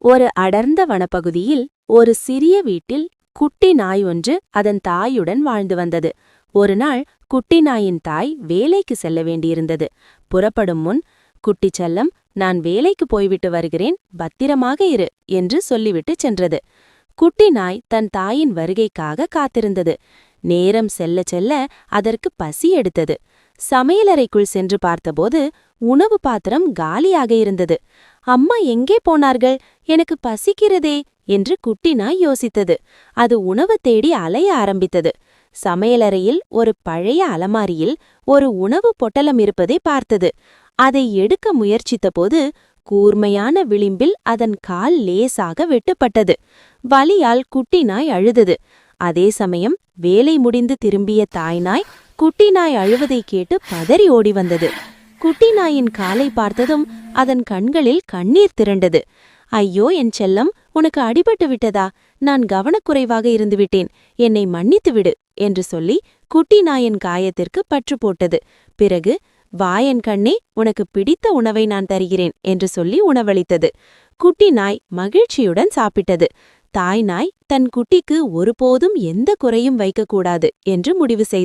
ஒரு அடர்ந்த வனப்பகுதியில் ஒரு சிறிய வீட்டில் குட்டி நாய் ஒன்று அதன் தாயுடன் வாழ்ந்து வந்தது. ஒரு நாள் குட்டி நாயின் தாய் வேலைக்கு செல்ல வேண்டியிருந்தது. புறப்படும் முன், குட்டி செல்லம், நான் வேலைக்கு போய்விட்டு வருகிறேன், பத்திரமாக இரு என்று சொல்லிவிட்டு சென்றது. குட்டி நாய் தன் தாயின் வருகைக்காக காத்திருந்தது. நேரம் செல்ல செல்ல அதற்கு பசி எடுத்தது. சமையலறைக்குள் சென்று பார்த்தபோது உணவு பாத்திரம் காலியாக இருந்தது. அம்மா எங்கே போனார்கள்? எனக்கு பசிக்கிறதே என்று குட்டி நாய் யோசித்தது. அது உணவு தேடி அலைய ஆரம்பித்தது. சமையலறையில் ஒரு பழைய அலமாரியில் ஒரு உணவு பொட்டலம் இருப்பதை பார்த்தது. அதை எடுக்க முயற்சித்தபோது கூர்மையான விளிம்பில் அதன் கால் லேசாக வெட்டுப்பட்டது. வலியால் குட்டி நாய் அழுதது. அதே சமயம் வேலை முடிந்து திரும்பிய தாய்நாய் குட்டி நாய் அழுவதை கேட்டு பதறி ஓடி வந்தது. குட்டி நாயின் காலை பார்த்ததும் அதன் கண்களில் கண்ணீர் திரண்டது. ஐயோ என் செல்லம், உனக்கு அடிபட்டு விட்டதா? நான் கவனக்குறைவாக இருந்துவிட்டேன், என்னை மன்னித்து விடு என்று சொல்லி குட்டி நாயின் காயத்திற்கு பற்று போட்டது. பிறகு, வாயன் கண்ணே, உனக்கு பிடித்த உணவை நான் தருகிறேன் என்று சொல்லி உணவளித்தது. குட்டி நாய் மகிழ்ச்சியுடன் சாப்பிட்டது. தாய் நாய் தன் குட்டிக்கு ஒருபோதும் எந்த குறையும் வைக்கக்கூடாது என்று முடிவு செய்தது.